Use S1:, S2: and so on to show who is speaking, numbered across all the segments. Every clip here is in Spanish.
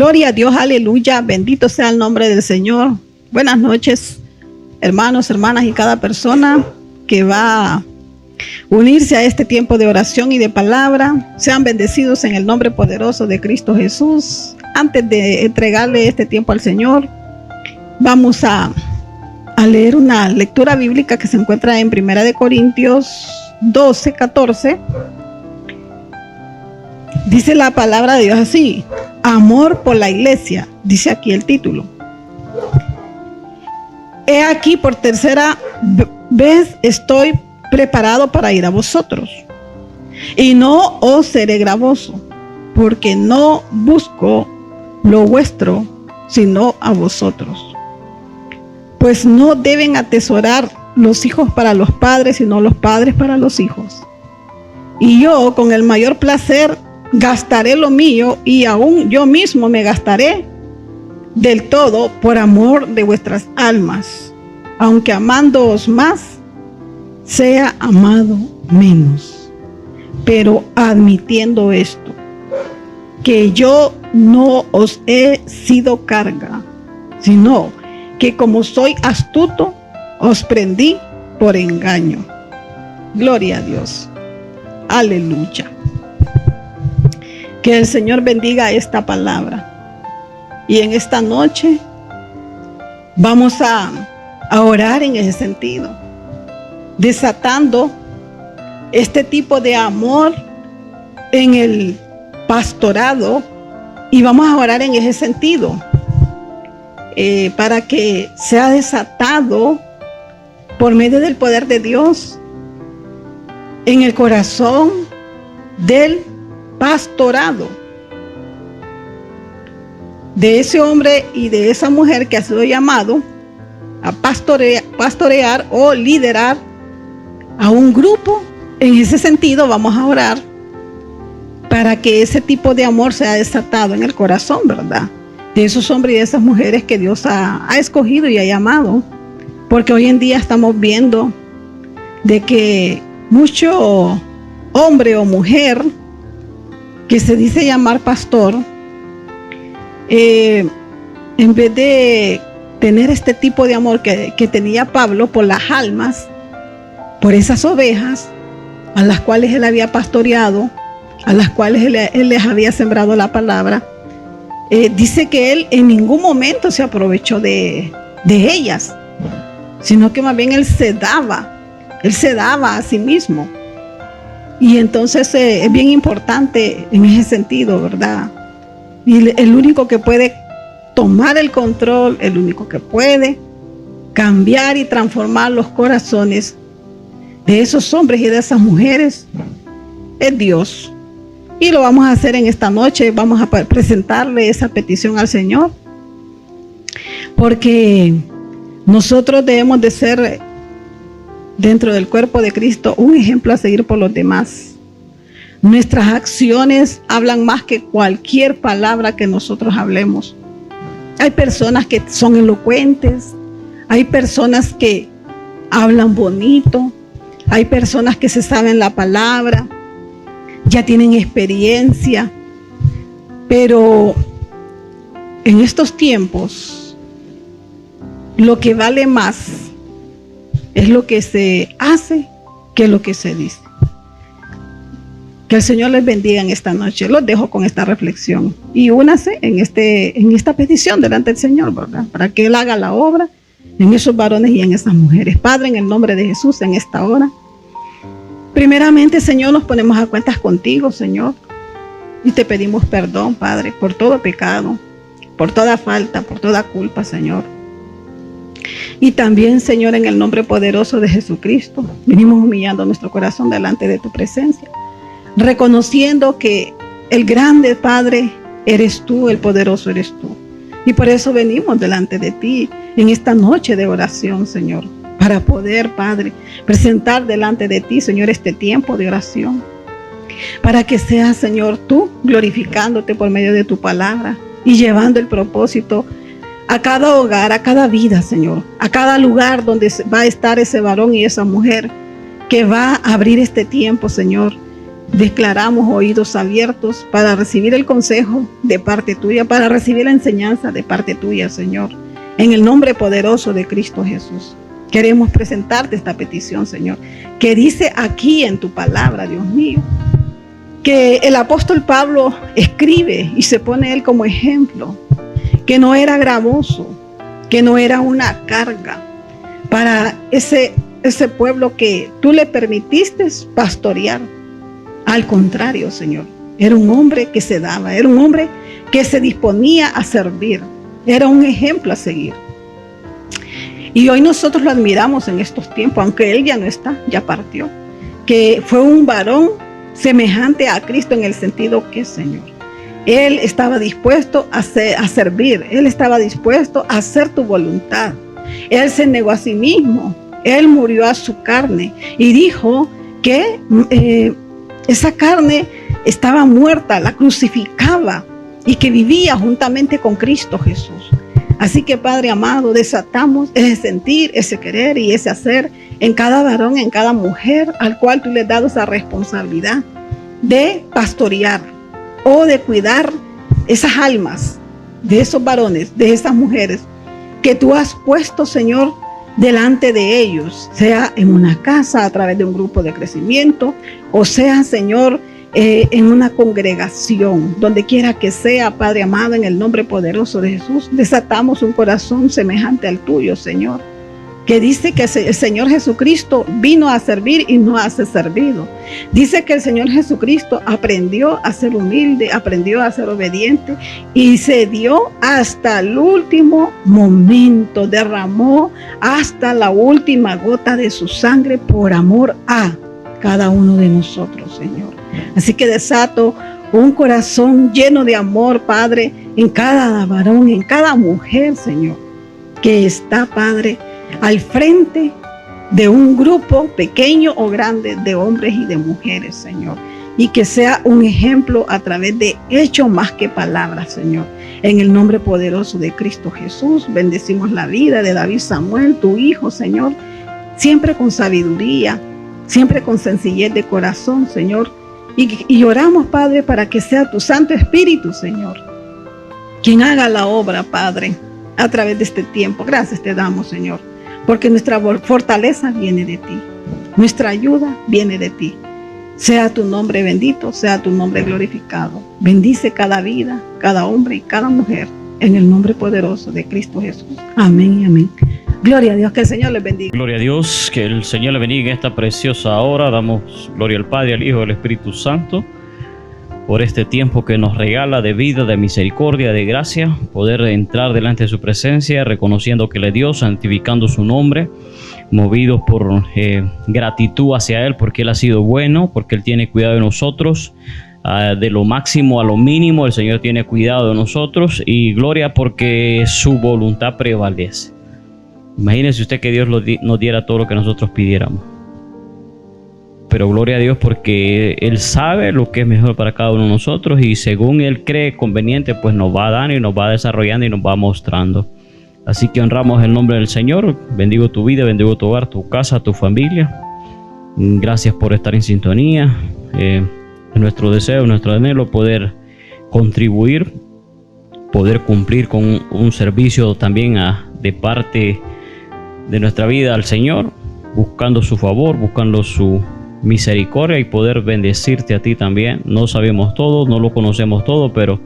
S1: Gloria a Dios, aleluya, bendito sea el nombre del Señor. Buenas noches, hermanos, hermanas y cada persona que va a unirse a este tiempo de oración y de palabra. Sean bendecidos en el nombre poderoso de Cristo Jesús. Antes de entregarle este tiempo al Señor, vamos a leer una lectura bíblica que se encuentra en 1 de Corintios 12, 14. Dice la palabra de Dios así: amor por la iglesia, dice aquí el título. He aquí, por tercera vez estoy preparado para ir a vosotros, y no os seré gravoso, porque no busco lo vuestro, sino a vosotros. Pues no deben atesorar los hijos para los padres, sino los padres para los hijos. Y yo, con el mayor placer, gastaré lo mío, y aún yo mismo me gastaré del todo por amor de vuestras almas, aunque amándoos más, sea amado menos. Pero admitiendo esto, que yo no os he sido carga, sino que como soy astuto, os prendí por engaño. Gloria a Dios. Aleluya. Que el Señor bendiga esta palabra. Y en esta noche vamos a orar en ese sentido, desatando este tipo de amor en el pastorado, y vamos a orar en ese sentido para que sea desatado por medio del poder de Dios en el corazón del pastorado, de ese hombre y de esa mujer que ha sido llamado a pastorear o liderar a un grupo. En ese sentido vamos a orar para que ese tipo de amor sea desatado en el corazón, ¿verdad?, de esos hombres y de esas mujeres que Dios ha escogido y ha llamado. Porque hoy en día estamos viendo de que mucho hombre o mujer que se dice llamar pastor, en vez de tener este tipo de amor que tenía Pablo por las almas, por esas ovejas a las cuales él había pastoreado, a las cuales él les había sembrado la palabra, dice que él en ningún momento se aprovechó de ellas, sino que más bien él se daba a sí mismo. Y entonces es bien importante en ese sentido, ¿verdad? Y el único que puede tomar el control, el único que puede cambiar y transformar los corazones de esos hombres y de esas mujeres es Dios. Y lo vamos a hacer en esta noche. Vamos a presentarle esa petición al Señor, porque nosotros debemos de ser, dentro del cuerpo de Cristo, un ejemplo a seguir por los demás. Nuestras acciones hablan más que cualquier palabra que nosotros hablemos. Hay personas que son elocuentes, hay personas que hablan bonito, hay personas que se saben la palabra, ya tienen experiencia, pero en estos tiempos lo que vale más es lo que se hace que lo que se dice. Que el Señor les bendiga en esta noche. Los dejo con esta reflexión y únase en esta petición delante del Señor, ¿verdad?, para que Él haga la obra en esos varones y en esas mujeres. Padre, en el nombre de Jesús, en esta hora, primeramente, Señor, nos ponemos a cuentas contigo, Señor, y te pedimos perdón, Padre, por todo pecado, por toda falta, por toda culpa, Señor. Y también, Señor, en el nombre poderoso de Jesucristo, venimos humillando nuestro corazón delante de tu presencia, reconociendo que el grande Padre eres tú, el poderoso eres tú. Y por eso venimos delante de ti en esta noche de oración, Señor, para poder, Padre, presentar delante de ti, Señor, este tiempo de oración, para que seas, Señor, tú glorificándote por medio de tu palabra y llevando el propósito a cada hogar, a cada vida, Señor, a cada lugar donde va a estar ese varón y esa mujer que va a abrir este tiempo, Señor, declaramos oídos abiertos para recibir el consejo de parte tuya, para recibir la enseñanza de parte tuya, Señor. En el nombre poderoso de Cristo Jesús. Queremos presentarte esta petición, Señor, que dice aquí en tu palabra, Dios mío, que el apóstol Pablo escribe y se pone él como ejemplo, que no era gravoso, que no era una carga para ese pueblo que tú le permitiste pastorear. Al contrario, Señor, era un hombre que se daba, era un hombre que se disponía a servir, era un ejemplo a seguir. Y hoy nosotros lo admiramos en estos tiempos, aunque él ya no está, ya partió, que fue un varón semejante a Cristo en el sentido que, Señor, él estaba dispuesto a servir, él estaba dispuesto a hacer tu voluntad. Él se negó a sí mismo, él murió a su carne y dijo que esa carne estaba muerta, la crucificaba y que vivía juntamente con Cristo Jesús. Así que, Padre amado, desatamos ese sentir, ese querer y ese hacer en cada varón, en cada mujer al cual tú le has dado esa responsabilidad de pastorear o de cuidar esas almas de esos varones, de esas mujeres que tú has puesto, Señor, delante de ellos, sea en una casa a través de un grupo de crecimiento, o sea, Señor, en una congregación, donde quiera que sea, Padre amado, en el nombre poderoso de Jesús, desatamos un corazón semejante al tuyo, Señor, que dice que el Señor Jesucristo vino a servir y no a ser servido. Dice que el Señor Jesucristo aprendió a ser humilde, aprendió a ser obediente y se dio hasta el último momento, derramó hasta la última gota de su sangre por amor a cada uno de nosotros, Señor. Así que desato un corazón lleno de amor, Padre, en cada varón, en cada mujer, Señor, que está, Padre, al frente de un grupo pequeño o grande de hombres y de mujeres, Señor. Y que sea un ejemplo a través de hechos más que palabras, Señor. En el nombre poderoso de Cristo Jesús, bendecimos la vida de David Samuel, tu hijo, Señor, siempre con sabiduría, siempre con sencillez de corazón, Señor. Y oramos, Padre, para que sea tu Santo Espíritu, Señor, quien haga la obra, Padre, a través de este tiempo. Gracias te damos, Señor, porque nuestra fortaleza viene de ti, nuestra ayuda viene de ti. Sea tu nombre bendito, sea tu nombre glorificado. Bendice cada vida, cada hombre y cada mujer, en el nombre poderoso de Cristo Jesús. Amén y amén. Gloria a Dios, que el Señor les bendiga.
S2: Gloria a Dios, que el Señor le bendiga en esta preciosa hora. Damos gloria al Padre, al Hijo y al Espíritu Santo por este tiempo que nos regala de vida, de misericordia, de gracia, poder entrar delante de su presencia, reconociendo que Él es Dios, santificando su nombre, movidos por gratitud hacia Él, porque Él ha sido bueno, porque Él tiene cuidado de nosotros. De lo máximo a lo mínimo, el Señor tiene cuidado de nosotros, y gloria porque su voluntad prevalece. Imagínese usted que Dios nos diera todo lo que nosotros pidiéramos. Pero gloria a Dios porque Él sabe lo que es mejor para cada uno de nosotros, y según Él cree conveniente, pues nos va dando y nos va desarrollando y nos va mostrando. Así que honramos el nombre del Señor. Bendigo tu vida, bendigo tu hogar, tu casa, tu familia. Gracias por estar en sintonía. Nuestro deseo, nuestro anhelo, poder contribuir, poder cumplir con un servicio también de parte de nuestra vida al Señor, buscando su favor, buscando su misericordia, y poder bendecirte a ti también. No sabemos todo, no lo conocemos todo, pero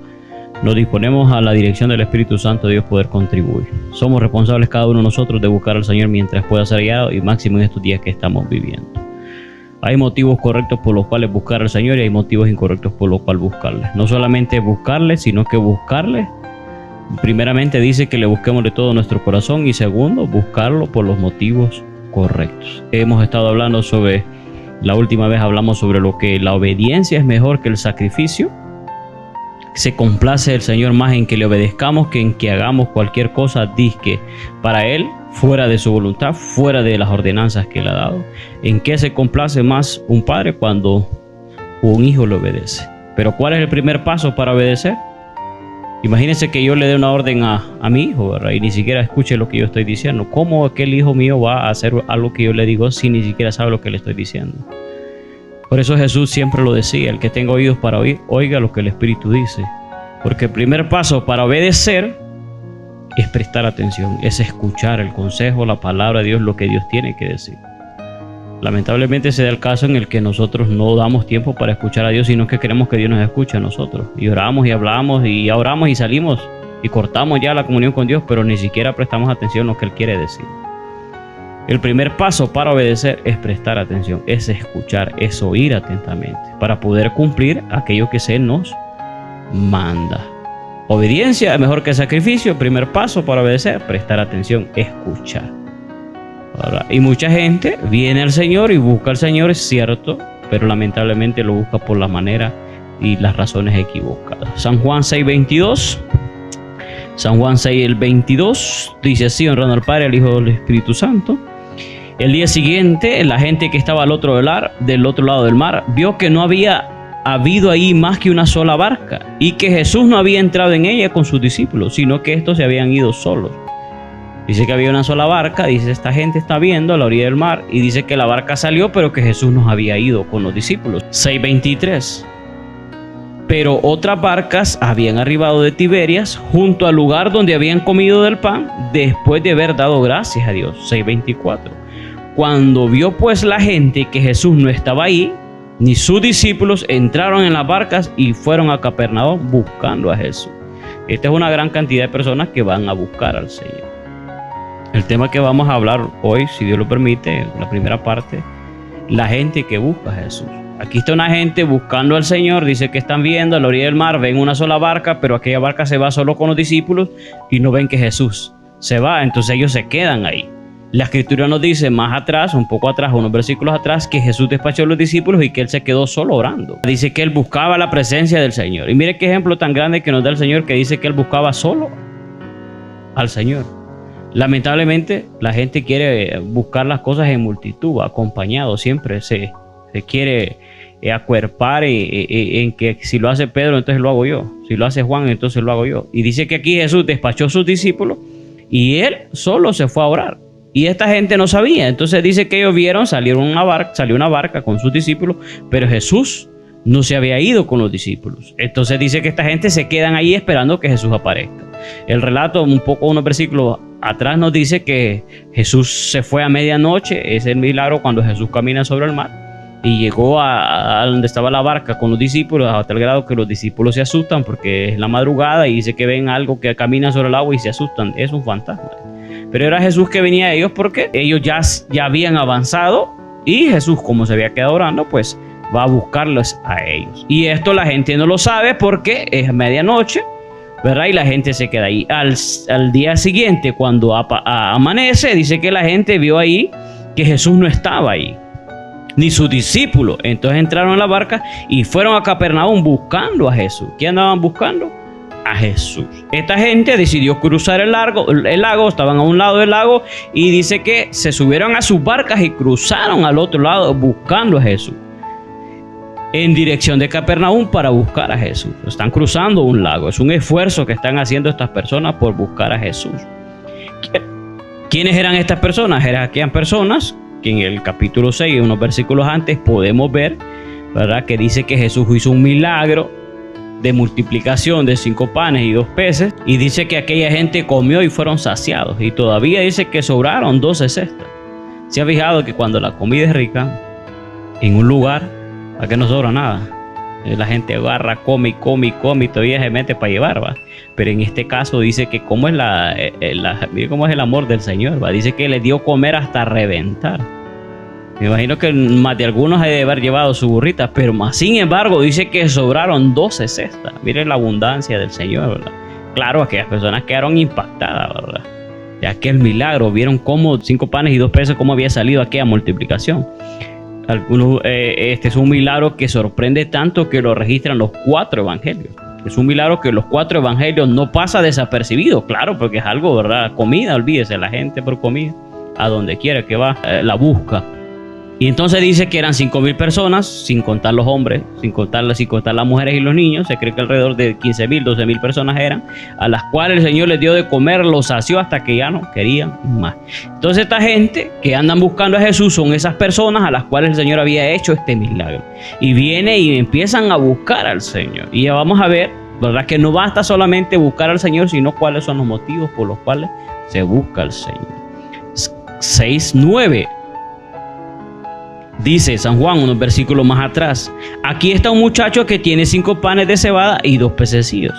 S2: nos disponemos a la dirección del Espíritu Santo de Dios poder contribuir. Somos responsables cada uno de nosotros de buscar al Señor mientras pueda ser hallado, y máximo en estos días que estamos viviendo. Hay motivos correctos por los cuales buscar al Señor, y hay motivos incorrectos por los cuales buscarle. No solamente buscarle, sino que buscarle, primeramente dice que le busquemos de todo nuestro corazón, y segundo, buscarlo por los motivos correctos. Hemos estado hablando sobre, la última vez hablamos sobre lo que la obediencia es mejor que el sacrificio. Se complace el Señor más en que le obedezcamos que en que hagamos cualquier cosa disque para Él, fuera de su voluntad, fuera de las ordenanzas que Él ha dado. ¿En qué se complace más un padre? Cuando un hijo le obedece. Pero ¿cuál es el primer paso para obedecer? Imagínense que yo le dé una orden a mi hijo, ¿verdad? Y ni siquiera escuche lo que yo estoy diciendo. ¿Cómo aquel hijo mío va a hacer algo que yo le digo si ni siquiera sabe lo que le estoy diciendo? Por eso Jesús siempre lo decía: el que tenga oídos para oír, oiga lo que el Espíritu dice. Porque el primer paso para obedecer es prestar atención, es escuchar el consejo, la palabra de Dios, lo que Dios tiene que decir. Lamentablemente se da el caso en el que nosotros no damos tiempo para escuchar a Dios, sino que queremos que Dios nos escuche a nosotros. Y oramos y hablamos y oramos y salimos y cortamos ya la comunión con Dios, pero ni siquiera prestamos atención a lo que Él quiere decir. El primer paso para obedecer es prestar atención, es escuchar, es oír atentamente, para poder cumplir aquello que se nos manda. Obediencia es mejor que sacrificio. El primer paso para obedecer, prestar atención, escuchar. Ahora, y mucha gente viene al Señor y busca al Señor, es cierto, pero lamentablemente lo busca por la manera y las razones equivocadas. San Juan 6:22. San Juan 6:22 dice así: honrando al Padre, al Hijo y al Espíritu Santo. El día siguiente, la gente que estaba del otro lado del mar vio que no había habido ahí más que una sola barca, y que Jesús no había entrado en ella con sus discípulos, sino que estos se habían ido solos. Dice que había una sola barca, dice esta gente está viendo a la orilla del mar, y dice que la barca salió, pero que Jesús no había ido con los discípulos. 6:23. Pero otras barcas habían arribado de Tiberias, junto al lugar donde habían comido del pan, después de haber dado gracias a Dios. 6:24. Cuando vio pues la gente que Jesús no estaba ahí, ni sus discípulos, entraron en las barcas y fueron a Capernaum buscando a Jesús. Esta es una gran cantidad de personas que van a buscar al Señor. El tema que vamos a hablar hoy, si Dios lo permite, la primera parte, la gente que busca a Jesús. Aquí está una gente buscando al Señor, dice que están viendo a la orilla del mar, ven una sola barca, pero aquella barca se va solo con los discípulos y no ven que Jesús se va, entonces ellos se quedan ahí. La Escritura nos dice más atrás, un poco atrás, unos versículos atrás, que Jesús despachó a los discípulos y que Él se quedó solo orando. Dice que Él buscaba la presencia del Señor. Y mire qué ejemplo tan grande que nos da el Señor, que dice que Él buscaba solo al Señor. Lamentablemente, la gente quiere buscar las cosas en multitud, acompañado. Siempre se quiere acuerpar en que si lo hace Pedro, entonces lo hago yo. Si lo hace Juan, entonces lo hago yo. Y dice que aquí Jesús despachó a sus discípulos y Él solo se fue a orar. Y esta gente no sabía. Entonces dice que ellos vieron, salió una barca con sus discípulos, pero Jesús no se había ido con los discípulos. Entonces dice que esta gente se quedan ahí esperando que Jesús aparezca. El relato, un poco unos versículos atrás, nos dice que Jesús se fue a medianoche. Es el milagro cuando Jesús camina sobre el mar y llegó a donde estaba la barca con los discípulos, a tal grado que los discípulos se asustan porque es la madrugada y dice que ven algo que camina sobre el agua y se asustan. Es un fantasma. Pero era Jesús que venía a ellos porque ellos ya habían avanzado y Jesús, como se había quedado orando, pues va a buscarlos a ellos. Y esto la gente no lo sabe porque es medianoche, ¿verdad? Y la gente se queda ahí. Al día siguiente, cuando amanece, dice que la gente vio ahí que Jesús no estaba ahí, ni sus discípulos. Entonces entraron en la barca y fueron a Capernaum buscando a Jesús. ¿Qué andaban buscando? A Jesús. Esta gente decidió cruzar el lago, estaban a un lado del lago y dice que se subieron a sus barcas y cruzaron al otro lado buscando a Jesús, en dirección de Capernaum para buscar a Jesús. Están cruzando un lago, es un esfuerzo que están haciendo estas personas por buscar a Jesús. ¿Quiénes eran estas personas? Eran aquellas personas que en el capítulo 6, unos versículos antes, podemos ver, ¿verdad?, que dice que Jesús hizo un milagro de multiplicación de 5 panes y 2 peces, y dice que aquella gente comió y fueron saciados, y todavía dice que sobraron 12 cestas. ¿Se ha fijado que cuando la comida es rica en un lugar, a que no sobra nada? La gente agarra, come y todavía se mete para llevar, ¿va? Pero en este caso dice que cómo es mire cómo es el amor del Señor, ¿va? Dice que le dio comer hasta reventar. Me imagino que más de algunos hay de haber llevado su burrita, pero más sin embargo dice que sobraron 12 cestas. Miren la abundancia del Señor, ¿verdad? Claro, aquellas personas quedaron impactadas, ¿verdad? De aquel milagro, vieron cómo 5 panes y 2 peces, cómo había salido aquella multiplicación. Este es un milagro que sorprende tanto que lo registran los 4 evangelios. Es un milagro que los 4 evangelios no pasa desapercibido, claro, porque es algo, ¿verdad? Comida, olvídese, la gente por comida, a donde quiera que va, la busca. Y entonces dice que eran 5,000 personas, sin contar los hombres, sin contar las mujeres y los niños. Se cree que alrededor de 15,000, 12,000 personas eran, a las cuales el Señor les dio de comer, los sació hasta que ya no querían más. Entonces esta gente que andan buscando a Jesús son esas personas a las cuales el Señor había hecho este milagro. Y viene y empiezan a buscar al Señor. Y ya vamos a ver, ¿verdad?, que no basta solamente buscar al Señor, sino cuáles son los motivos por los cuales se busca al Señor. 6:9. Dice San Juan, unos versículos más atrás: aquí está un muchacho que tiene 5 panes de cebada y 2 pececillos.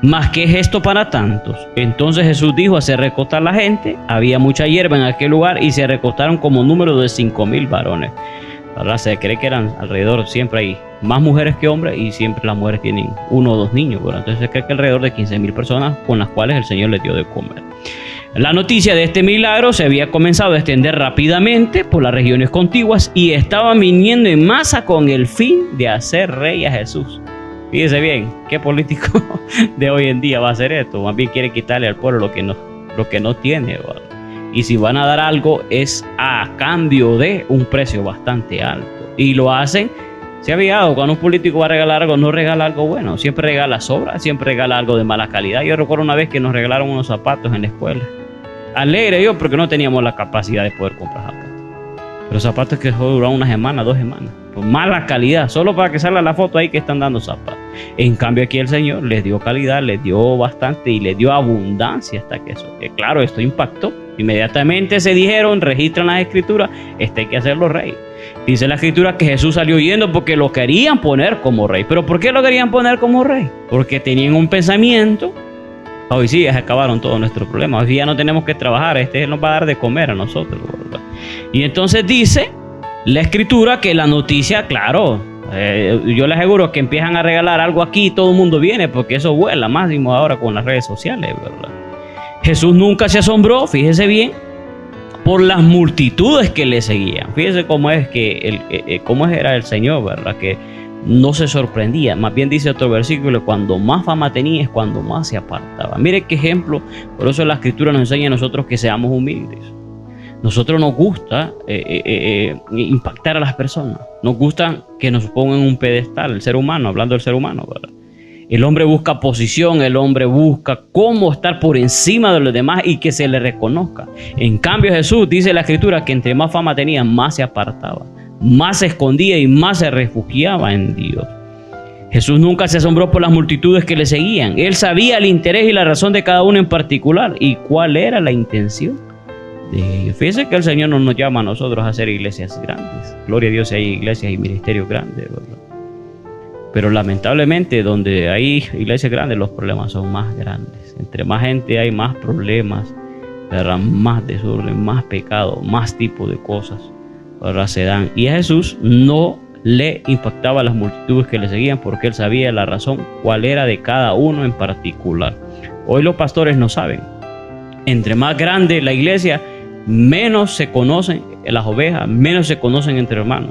S2: ¿Mas qué es esto para tantos? Entonces Jesús dijo: hacer recostar la gente. Había mucha hierba en aquel lugar y se recostaron como número de 5,000 varones. ¿Verdad? Se cree que eran alrededor, siempre hay más mujeres que hombres y siempre las mujeres tienen 1 o 2 niños, ¿verdad? Entonces se cree que alrededor de 15,000 personas con las cuales el Señor les dio de comer. La noticia de este milagro se había comenzado a extender rápidamente por las regiones contiguas y estaban viniendo en masa con el fin de hacer rey a Jesús. Fíjese bien, ¿qué político de hoy en día va a hacer esto? Más bien quiere quitarle al pueblo lo que no tiene, ¿verdad? Y si van a dar algo es a cambio de un precio bastante alto. Y lo hacen, se ha fijado, cuando un político va a regalar algo, no regala algo bueno, siempre regala sobra, siempre regala algo de mala calidad. Yo recuerdo una vez que nos regalaron unos zapatos en la escuela. Alegre yo porque no teníamos la capacidad de poder comprar zapatos. Pero zapatos que duraron 1 semana, 2 semanas. Por mala calidad, solo para que salga la foto ahí que están dando zapatos. En cambio aquí el Señor les dio calidad, les dio bastante y les dio abundancia hasta que eso. Que claro, esto impactó. Inmediatamente se dijeron, registran las escrituras, hay que hacerlo rey. Dice la escritura que Jesús salió huyendo porque lo querían poner como rey. ¿Pero por qué lo querían poner como rey? Porque tenían un pensamiento. Hoy sí, ya se acabaron todos nuestros problemas. Hoy ya no tenemos que trabajar. Nos va a dar de comer a nosotros, ¿verdad? Y entonces dice la escritura que la noticia, claro, yo les aseguro que empiezan a regalar algo aquí y todo el mundo viene porque eso vuela máximo ahora con las redes sociales, ¿verdad? Jesús nunca se asombró, fíjese bien, por las multitudes que le seguían. Fíjese cómo es cómo era el Señor, ¿verdad? Que no se sorprendía. Más bien dice otro versículo: cuando más fama tenía es cuando más se apartaba. Mire qué ejemplo. Por eso la escritura nos enseña a nosotros que seamos humildes. Nosotros nos gusta impactar a las personas. Nos gusta que nos pongan en un pedestal, el ser humano, hablando del ser humano, ¿verdad? El hombre busca posición, el hombre busca cómo estar por encima de los demás y que se le reconozca. En cambio Jesús, dice la escritura, que entre más fama tenía, más se apartaba, más se escondía y más se refugiaba en Dios. Jesús nunca se asombró por las multitudes que le seguían. Él sabía el interés y la razón de cada uno en particular y cuál era la intención de ellos. Fíjense que el Señor no nos llama a nosotros a hacer iglesias grandes. Gloria a Dios si hay iglesias y ministerios grandes, ¿verdad? Pero lamentablemente donde hay iglesias grandes los problemas son más grandes. Entre más gente hay, más problemas, ¿verdad? Más desorden, más pecado, más tipo de cosas, ¿verdad? Se dan. Y a Jesús no le impactaba a las multitudes que le seguían porque él sabía la razón, cuál era de cada uno en particular. Hoy los pastores no saben. Entre más grande la iglesia, menos se conocen las ovejas, menos se conocen entre hermanos.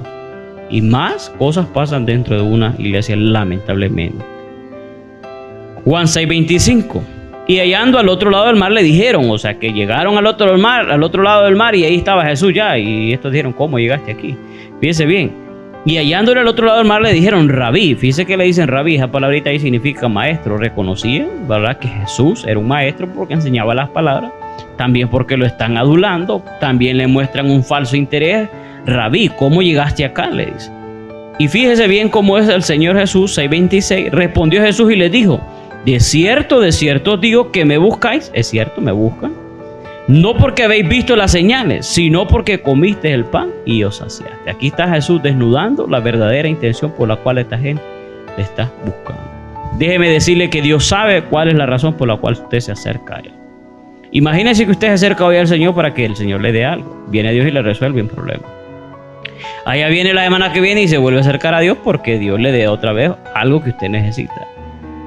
S2: Y más cosas pasan dentro de una iglesia, lamentablemente. Juan 6:25. Y hallando al otro lado del mar le dijeron, o sea que llegaron al otro lado del mar y ahí estaba Jesús ya. Y estos dijeron, ¿cómo llegaste aquí? Fíjese bien. Y hallándole al otro lado del mar le dijeron, Rabí. Fíjese que le dicen Rabí, esa palabrita ahí significa maestro. Reconocían, ¿verdad?, que Jesús era un maestro porque enseñaba las palabras. También porque lo están adulando. También le muestran un falso interés. Rabí, ¿cómo llegaste acá?, le dice. Y fíjese bien cómo es el Señor Jesús. 6:26. Respondió Jesús y les dijo, de cierto os digo que me buscáis. Es cierto, me buscan. No porque habéis visto las señales, sino porque comiste el pan y os saciaste. Aquí está Jesús desnudando la verdadera intención por la cual esta gente le está buscando. Déjeme decirle que Dios sabe cuál es la razón por la cual usted se acerca a Él. Imagínese que usted se acerca hoy al Señor para que el Señor le dé algo. Viene Dios y le resuelve un problema. Allá viene la semana que viene y se vuelve a acercar a Dios porque Dios le dé otra vez algo que usted necesita.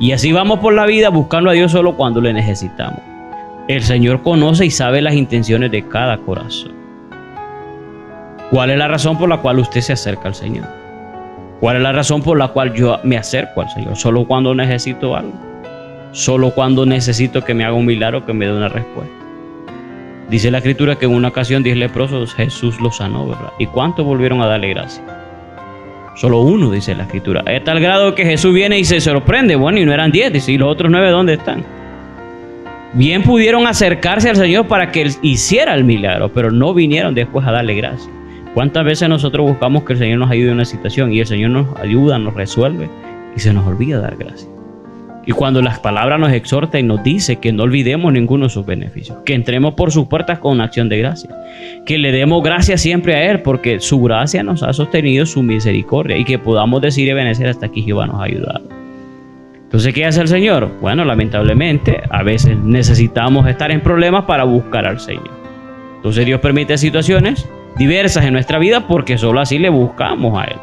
S2: Y así vamos por la vida buscando a Dios solo cuando le necesitamos. El Señor conoce y sabe las intenciones de cada corazón. ¿Cuál es la razón por la cual usted se acerca al Señor? ¿Cuál es la razón por la cual yo me acerco al Señor? ¿Solo cuando necesito algo? ¿Solo cuando necesito que me haga un milagro, que me dé una respuesta? Dice la Escritura que en una ocasión 10 leprosos Jesús los sanó, ¿verdad? ¿Y cuántos volvieron a darle gracias? Solo uno, dice la Escritura. A tal grado que Jesús viene y se sorprende. Bueno, y no eran 10, dice, ¿y los otros 9 dónde están? Bien pudieron acercarse al Señor para que Él hiciera el milagro, pero no vinieron después a darle gracias. ¿Cuántas veces nosotros buscamos que el Señor nos ayude en una situación y el Señor nos ayuda, nos resuelve y se nos olvida dar gracias? Y cuando las palabras nos exhorta y nos dice que no olvidemos ninguno de sus beneficios, que entremos por sus puertas con acción de gracia, que le demos gracias siempre a Él porque su gracia nos ha sostenido, su misericordia, y que podamos decir y benecer hasta aquí Jehová nos ha ayudado. Entonces, ¿qué hace el Señor? Bueno, lamentablemente a veces necesitamos estar en problemas para buscar al Señor. Entonces Dios permite situaciones diversas en nuestra vida porque solo así le buscamos a Él.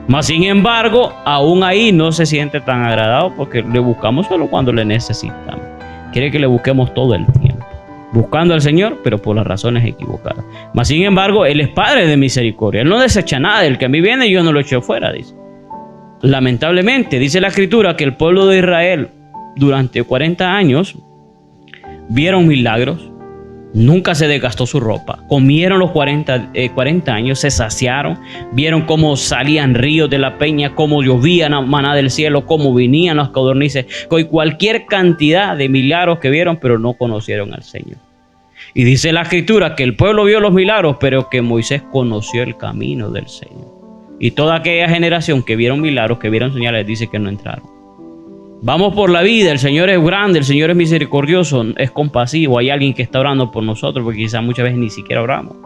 S2: Mas sin embargo, aún ahí no se siente tan agradado porque le buscamos solo cuando le necesitamos. Quiere que le busquemos todo el tiempo, buscando al Señor, pero por las razones equivocadas. Mas sin embargo, Él es Padre de misericordia. Él no desecha nada. El que a mí viene, yo no lo echo fuera, dice. Lamentablemente, dice la Escritura que el pueblo de Israel durante 40 años vieron milagros. Nunca se desgastó su ropa. Comieron los 40 años, se saciaron. Vieron cómo salían ríos de la peña, cómo llovía maná del cielo, cómo venían las codornices. Con cualquier cantidad de milagros que vieron, pero no conocieron al Señor. Y dice la Escritura que el pueblo vio los milagros, pero que Moisés conoció el camino del Señor. Y toda aquella generación que vieron milagros, que vieron señales, dice que no entraron. Vamos por la vida, el Señor es grande, el Señor es misericordioso, es compasivo. Hay alguien que está orando por nosotros porque quizás muchas veces ni siquiera oramos.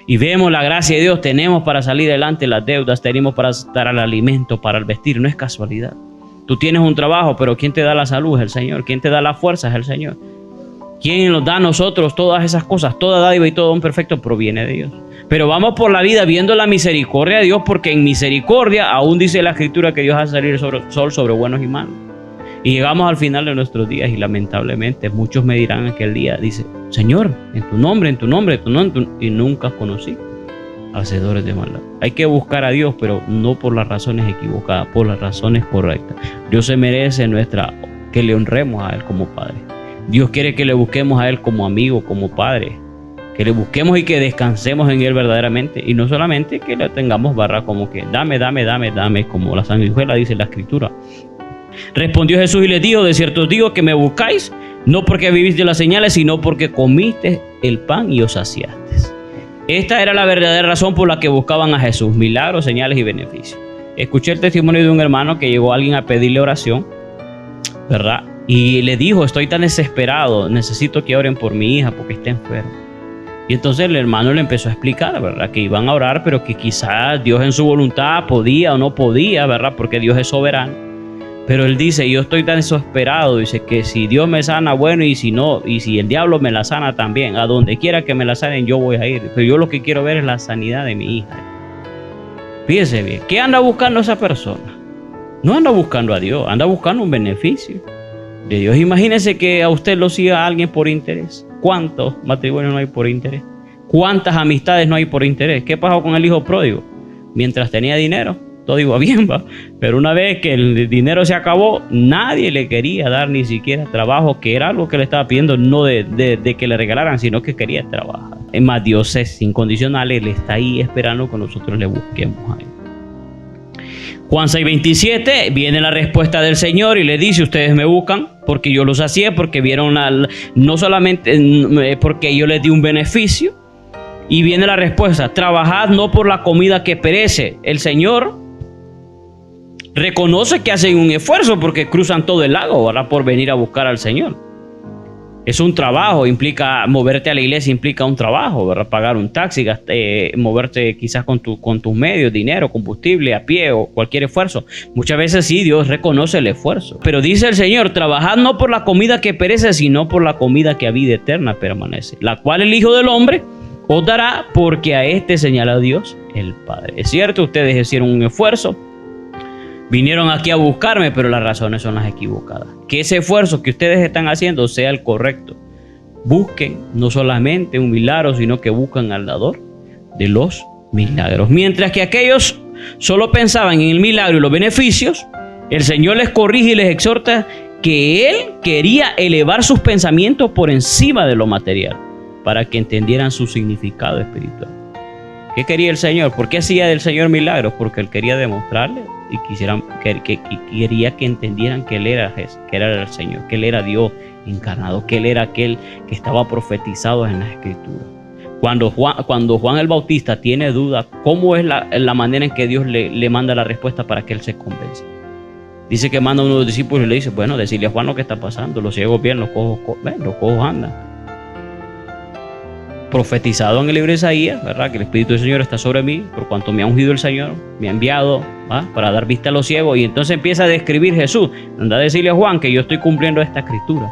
S2: Y vemos la gracia de Dios, tenemos para salir adelante las deudas, tenemos para dar al alimento, para el vestir, no es casualidad. Tú tienes un trabajo, pero ¿quién te da la salud? Es el Señor. ¿Quién te da la fuerza? Es el Señor. ¿Quién nos da a nosotros todas esas cosas? Toda dádiva y todo don perfecto proviene de Dios. Pero vamos por la vida viendo la misericordia de Dios, porque en misericordia aún dice la Escritura que Dios hace salir el sol sobre buenos y malos. Y llegamos al final de nuestros días y lamentablemente muchos me dirán aquel día, dice, Señor, en tu nombre, y nunca conocí hacedores de maldad. Hay que buscar a Dios, pero no por las razones equivocadas, por las razones correctas. Dios se merece que le honremos a Él como Padre. Dios quiere que le busquemos a Él como amigo, como Padre. Que le busquemos y que descansemos en Él verdaderamente. Y no solamente que le tengamos barra como que dame, como la sanguijuela dice la Escritura. Respondió Jesús y les dijo, de cierto os digo que me buscáis, no porque viviste las señales, sino porque comiste el pan y os saciaste. Esta era la verdadera razón por la que buscaban a Jesús, milagros, señales y beneficios. Escuché el testimonio de un hermano que llegó a alguien a pedirle oración, ¿verdad? Y le dijo, estoy tan desesperado, necesito que oren por mi hija porque está enferma. Y entonces el hermano le empezó a explicar, ¿verdad? Que iban a orar, pero que quizás Dios en su voluntad podía o no podía, ¿verdad? Porque Dios es soberano. Pero él dice, yo estoy tan desesperado, dice que si Dios me sana, bueno, y si no, y si el diablo me la sana también, a donde quiera que me la sanen, yo voy a ir. Pero yo lo que quiero ver es la sanidad de mi hija. Fíjese bien, ¿qué anda buscando esa persona? No anda buscando a Dios, anda buscando un beneficio de Dios. Imagínese que a usted lo siga alguien por interés. ¿Cuántos matrimonios no hay por interés? ¿Cuántas amistades no hay por interés? ¿Qué pasó con el hijo pródigo? Mientras tenía dinero, todo iba bien, ¿va? Pero una vez que el dinero se acabó, nadie le quería dar ni siquiera trabajo, que era algo que le estaba pidiendo, no de que le regalaran, sino que quería trabajar. Es más, Dios es incondicional, Él está ahí esperando que nosotros le busquemos a Él. Juan 6:27, viene la respuesta del Señor y le dice, ustedes me buscan porque yo los sacié, porque vieron no solamente porque yo les di un beneficio. Y viene la respuesta, trabajad no por la comida que perece. El Señor reconoce que hacen un esfuerzo porque cruzan todo el lago, ¿verdad? Por venir a buscar al Señor. Es un trabajo, implica moverte a la iglesia, implica un trabajo, ¿verdad? Pagar un taxi, moverte quizás con tus medios, dinero, combustible, a pie o cualquier esfuerzo. Muchas veces sí, Dios reconoce el esfuerzo. Pero dice el Señor, trabajad no por la comida que perece, sino por la comida que a vida eterna permanece, la cual el Hijo del Hombre os dará, porque a este señala Dios el Padre. Es cierto, ustedes hicieron un esfuerzo, vinieron aquí a buscarme, pero las razones son las equivocadas. Que ese esfuerzo que ustedes están haciendo sea el correcto. Busquen no solamente un milagro, sino que buscan al dador de los milagros. Mientras que aquellos solo pensaban en el milagro y los beneficios, el Señor les corrige y les exhorta que Él quería elevar sus pensamientos por encima de lo material. para que entendieran su significado espiritual. ¿Qué quería el Señor? ¿Por qué hacía del Señor milagros? Porque Él quería demostrarle y quería que entendieran que Él era Jesús, que Él era el Señor, que Él era Dios encarnado, que Él era aquel que estaba profetizado en las Escrituras. Cuando Juan el Bautista tiene duda, ¿cómo es la manera en que Dios le manda la respuesta para que Él se convenza? Dice que manda a uno de los discípulos y le dice, bueno, decirle a Juan lo que está pasando, los ciegos ven, los cojos andan. Profetizado en el libro de Isaías, ¿verdad? Que el Espíritu del Señor está sobre mí, por cuanto me ha ungido el Señor, me ha enviado, ¿va? Para dar vista a los ciegos. Y entonces empieza a describir Jesús. Anda a decirle a Juan que yo estoy cumpliendo esta escritura.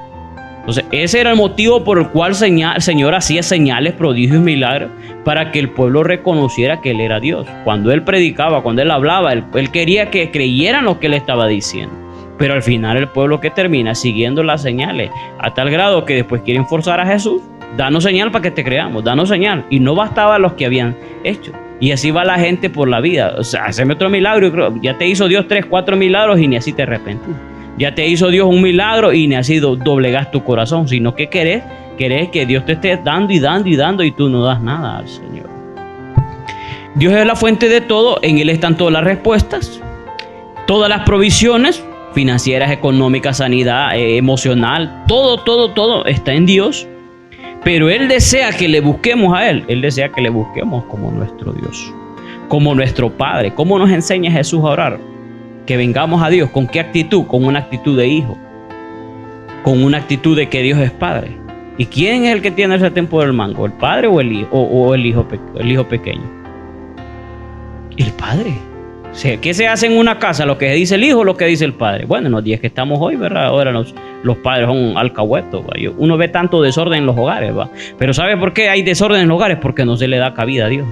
S2: Entonces ese era el motivo por el cual el Señor hacía señales, prodigios y milagros, para que el pueblo reconociera que Él era Dios. Cuando Él predicaba, cuando Él hablaba, Él quería que creyeran lo que Él estaba diciendo. Pero al final el pueblo que termina siguiendo las señales, a tal grado que después quieren forzar a Jesús. Danos señal para que te creamos, danos señal. Y no bastaba los que habían hecho. Y así va la gente por la vida. O sea, haceme otro milagro. Ya te hizo Dios 3, 4 milagros y ni así te arrepentís. Ya te hizo Dios un milagro y ni así doblegas tu corazón. Sino que querés que Dios te esté dando y dando y dando y tú no das nada al Señor. Dios es la fuente de todo. En Él están todas las respuestas, todas las provisiones financieras, económicas, sanidad, emocional. Todo está en Dios. Pero Él desea que le busquemos a Él. Él desea que le busquemos como nuestro Dios, como nuestro Padre. ¿Cómo nos enseña Jesús a orar? Que vengamos a Dios. ¿Con qué actitud? Con una actitud de hijo. Con una actitud de que Dios es Padre. ¿Y quién es el que tiene ese tiempo del mango? ¿El Padre o el hijo? O el hijo pequeño? El Padre. O sea, ¿qué se hace en una casa? ¿Lo que dice el hijo o lo que dice el padre? Bueno, en los días que estamos hoy, ¿verdad? Ahora los padres son alcahuetos, ¿va? Uno ve tanto desorden en los hogares, ¿va? Pero ¿sabe por qué hay desorden en los hogares? Porque no se le da cabida a Dios.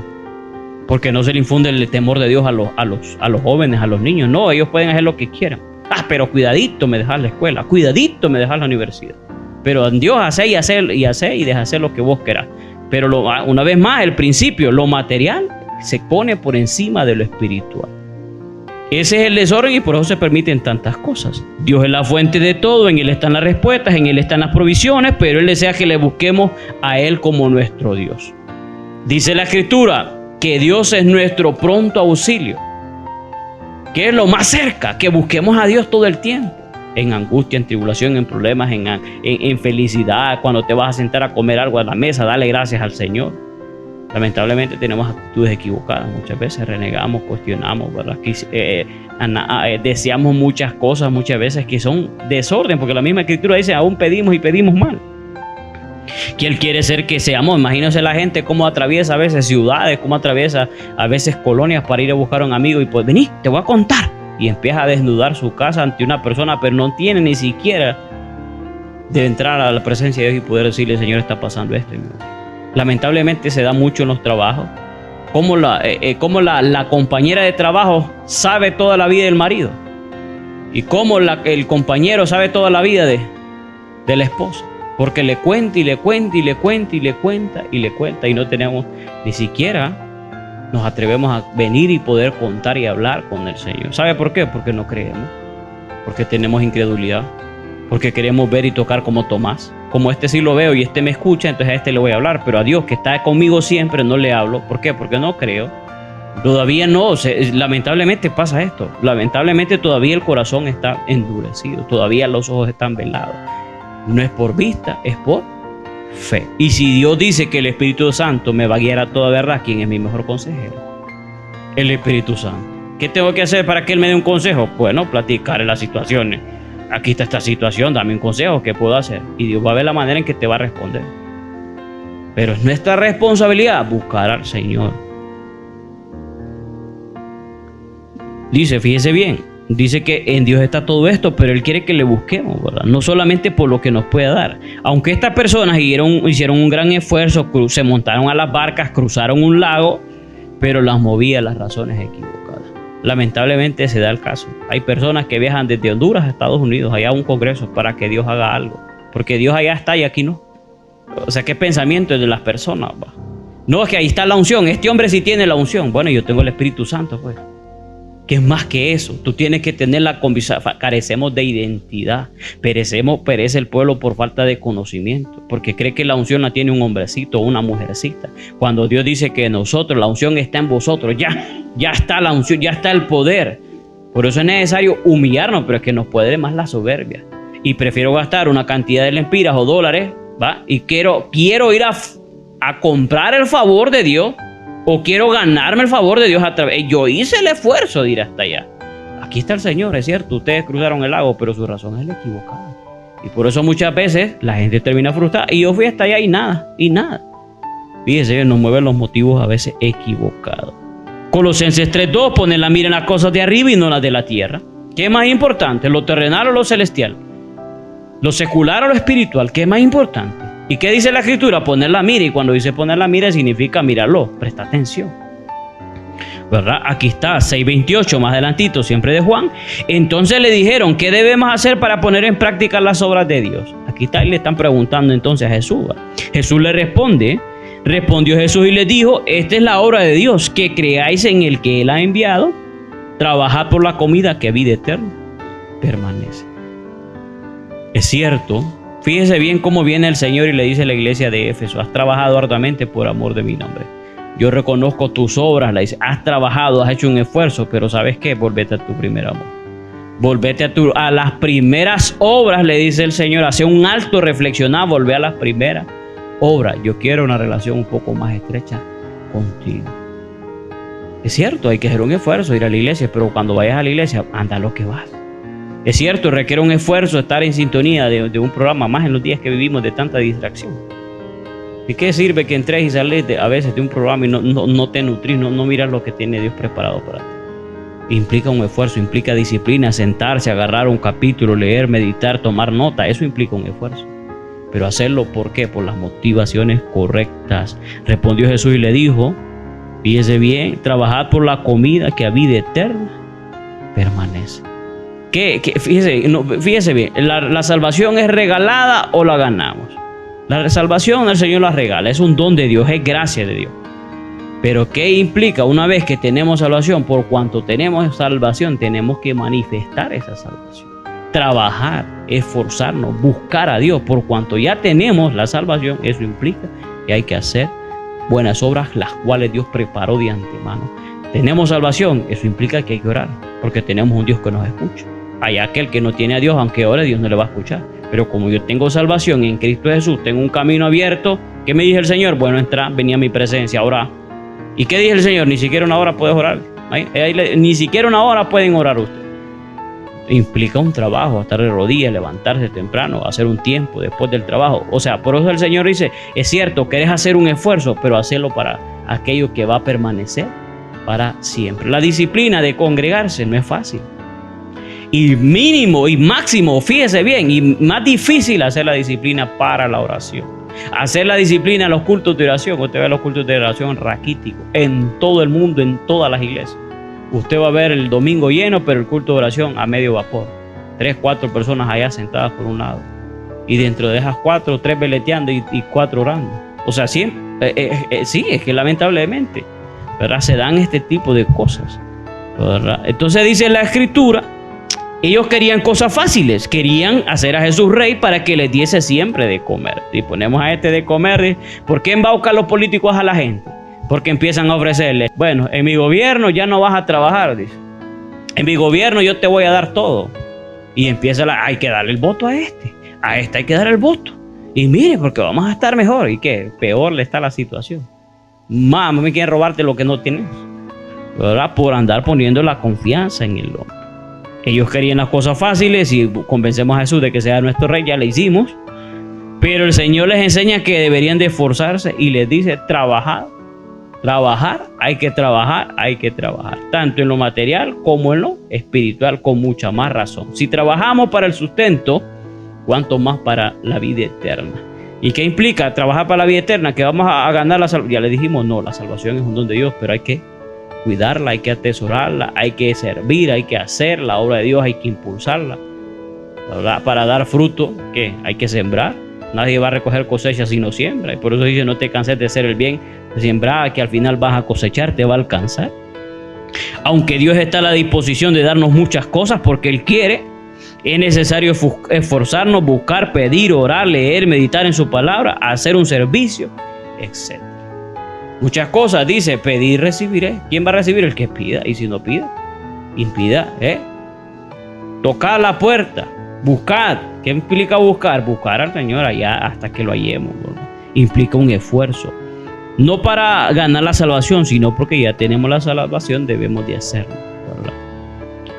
S2: Porque no se le infunde el temor de Dios a los jóvenes, a los niños. No, ellos pueden hacer lo que quieran. Pero cuidadito me dejas la escuela, cuidadito me dejas la universidad. Pero en Dios hace y deja hacer lo que vos querás. Pero una vez más, el principio, lo material se pone por encima de lo espiritual. Ese es el desorden y por eso se permiten tantas cosas. Dios es la fuente de todo, en Él están las respuestas, en Él están las provisiones, pero Él desea que le busquemos a Él como nuestro Dios. Dice la Escritura que Dios es nuestro pronto auxilio, que es lo más cerca, que busquemos a Dios todo el tiempo. En angustia, en tribulación, en problemas, en felicidad, cuando te vas a sentar a comer algo a la mesa, dale gracias al Señor. Lamentablemente tenemos actitudes equivocadas, muchas veces renegamos, cuestionamos, ¿verdad? Deseamos muchas cosas muchas veces que son desorden, porque la misma Escritura dice, aún pedimos y pedimos mal. Que Él quiere ser que seamos, imagínense la gente cómo atraviesa a veces ciudades, cómo atraviesa a veces colonias para ir a buscar a un amigo y pues vení, te voy a contar. Y empieza a desnudar su casa ante una persona, pero no tiene ni siquiera de entrar a la presencia de Dios y poder decirle, Señor, está pasando esto. Lamentablemente se da mucho en los trabajos. Como la compañera de trabajo sabe toda la vida del marido. Y como el compañero sabe toda la vida de la esposa. Porque le cuenta y le cuenta y le cuenta y le cuenta y le cuenta. Y no tenemos ni siquiera nos atrevemos a venir y poder contar y hablar con el Señor. ¿Sabe por qué? Porque no creemos. Porque tenemos incredulidad. Porque queremos ver y tocar como Tomás. Como este sí lo veo y este me escucha, entonces a este le voy a hablar. Pero a Dios que está conmigo siempre no le hablo. ¿Por qué? Porque no creo. Todavía no. Lamentablemente pasa esto. Lamentablemente todavía el corazón está endurecido. Todavía los ojos están velados. No es por vista, es por fe. Y si Dios dice que el Espíritu Santo me va a guiar a toda verdad, ¿quién es mi mejor consejero? El Espíritu Santo. ¿Qué tengo que hacer para que Él me dé un consejo? Bueno, platicar en las situaciones. Aquí está esta situación, dame un consejo, ¿qué puedo hacer? Y Dios va a ver la manera en que te va a responder. Pero es nuestra responsabilidad buscar al Señor. Dice, fíjese bien, dice que en Dios está todo esto, pero Él quiere que le busquemos, ¿verdad? No solamente por lo que nos puede dar. Aunque estas personas hicieron un gran esfuerzo, se montaron a las barcas, cruzaron un lago, pero las movía las razones equivocadas. Lamentablemente se da el caso. Hay personas que viajan desde Honduras a Estados Unidos, allá a un congreso, para que Dios haga algo. Porque Dios allá está y aquí no. O sea, ¿qué pensamiento es de las personas? Va. No, es que ahí está la unción. Este hombre sí tiene la unción. Bueno, yo tengo el Espíritu Santo, pues. que es más que eso. Tú tienes que tener la convicción. Carecemos de identidad. Perece el pueblo por falta de conocimiento, porque cree que la unción la tiene un hombrecito o una mujercita. Cuando Dios dice que nosotros, la unción está en vosotros, ya está la unción, ya está el poder. Por eso es necesario humillarnos, pero es que nos puede más la soberbia. Y prefiero gastar una cantidad de lempiras o dólares, ¿va? Y quiero ir a comprar el favor de Dios, o quiero ganarme el favor de Dios a través. Yo hice el esfuerzo de ir hasta allá. Aquí está el Señor, es cierto. Ustedes cruzaron el lago, pero su razón es la equivocada. Y por eso muchas veces la gente termina frustrada. Y yo fui hasta allá y nada. Fíjese, nos mueven los motivos a veces equivocados. Colosenses 3:2, poner la mira en las cosas de arriba y no las de la tierra. ¿Qué es más importante? ¿Lo terrenal o lo celestial? ¿Lo secular o lo espiritual? ¿Qué es más importante? ¿Y qué dice la Escritura? Poner la mira. Y cuando dice poner la mira significa mirarlo. Presta atención, ¿verdad? Aquí está 6:28, más adelantito, siempre de Juan. Entonces le dijeron, ¿qué debemos hacer para poner en práctica las obras de Dios? Aquí está, y le están preguntando entonces a Jesús. Jesús le respondió Jesús y les dijo, esta es la obra de Dios, que creáis en el que Él ha enviado. Trabajad por la comida que vida eterna permanece. Es cierto. Fíjese bien cómo viene el Señor y le dice a la iglesia de Éfeso, has trabajado arduamente por amor de mi nombre. Yo reconozco tus obras, le dice, has trabajado, has hecho un esfuerzo, pero ¿sabes qué? Volvete a tu primer amor. Volvete a las primeras obras, le dice el Señor. Hace un alto, reflexionar, volver a las primeras obras. Yo quiero una relación un poco más estrecha contigo. Es cierto, hay que hacer un esfuerzo, ir a la iglesia, pero cuando vayas a la iglesia, anda a lo que vas. Es cierto, requiere un esfuerzo estar en sintonía de un programa, más en los días que vivimos de tanta distracción. ¿Y qué sirve que entres y sales a veces de un programa y no te nutrís, no miras lo que tiene Dios preparado para ti? Implica un esfuerzo, implica disciplina, sentarse, agarrar un capítulo, leer, meditar, tomar nota. Eso implica un esfuerzo. Pero hacerlo, ¿por qué? Por las motivaciones correctas. Respondió Jesús y le dijo, fíjese bien, trabajad por la comida que a vida eterna permanece. Fíjese bien, ¿la salvación es regalada o la ganamos? La salvación el Señor la regala, es un don de Dios, es gracia de Dios. Pero ¿qué implica? Una vez que tenemos salvación, por cuanto tenemos salvación, tenemos que manifestar esa salvación. Trabajar, esforzarnos, buscar a Dios. Por cuanto ya tenemos la salvación, eso implica que hay que hacer buenas obras, las cuales Dios preparó de antemano. Tenemos salvación, eso implica que hay que orar, porque tenemos un Dios que nos escucha. Hay aquel que no tiene a Dios, aunque ore, Dios no le va a escuchar. Pero como yo tengo salvación en Cristo Jesús, tengo un camino abierto. ¿Qué me dice el Señor? Bueno, entra, venía a mi presencia, ora. ¿Y qué dice el Señor? Ni siquiera una hora puedes orar. Ni siquiera una hora pueden orar ustedes. Implica un trabajo, estar de rodillas, levantarse temprano, hacer un tiempo después del trabajo. O sea, por eso el Señor dice, es cierto, querés hacer un esfuerzo, pero hacerlo para aquello que va a permanecer para siempre. La disciplina de congregarse no es fácil. Y mínimo y máximo, fíjese bien, y más difícil hacer la disciplina para la oración. Hacer la disciplina en los cultos de oración. Usted ve los cultos de oración raquíticos en todo el mundo, en todas las iglesias. Usted va a ver el domingo lleno, pero el culto de oración a medio vapor. 3, 4 personas allá sentadas por un lado. Y dentro de esas 4, 3 veleteando y 4 orando. O sea, sí, es que lamentablemente, ¿verdad? Se dan este tipo de cosas, ¿verdad? Entonces dice la Escritura, ellos querían cosas fáciles, querían hacer a Jesús rey para que les diese siempre de comer. Y ponemos a este de comer, ¿por qué embaucan los políticos a la gente? Porque empiezan a ofrecerle, bueno, en mi gobierno ya no vas a trabajar, dice. En mi gobierno yo te voy a dar todo. Y empieza hay que darle el voto a este hay que dar el voto. Y mire, porque vamos a estar mejor. ¿Y qué? Peor le está la situación. Mamá, me quieren robarte lo que no tienes, ¿verdad? Por andar poniendo la confianza en el hombre. Ellos querían las cosas fáciles y convencemos a Jesús de que sea nuestro rey, ya le hicimos. Pero el Señor les enseña que deberían de esforzarse y les dice, trabajar, hay que trabajar, tanto en lo material como en lo espiritual, con mucha más razón. Si trabajamos para el sustento, cuánto más para la vida eterna. ¿Y qué implica trabajar para la vida eterna? Que vamos a ganar la salvación. Ya le dijimos, no, la salvación es un don de Dios, pero hay que cuidarla, hay que atesorarla, hay que servir, hay que hacer la obra de Dios, hay que impulsarla, ¿verdad? Para dar fruto, ¿qué? Hay que sembrar. Nadie va a recoger cosecha si no siembra. Y por eso dice, no te canses de hacer el bien, de sembrar, que al final vas a cosechar, te va a alcanzar. Aunque Dios está a la disposición de darnos muchas cosas porque Él quiere, es necesario esforzarnos, buscar, pedir, orar, leer, meditar en su palabra, hacer un servicio, etc. Muchas cosas dice, pedir, recibiré. ¿Quién va a recibir? El que pida. Y si no pide, impida. Tocar la puerta, buscar. ¿Qué implica buscar? Buscar al Señor allá hasta que lo hallemos, ¿verdad? Implica un esfuerzo. No para ganar la salvación, sino porque ya tenemos la salvación, debemos de hacerlo, ¿verdad?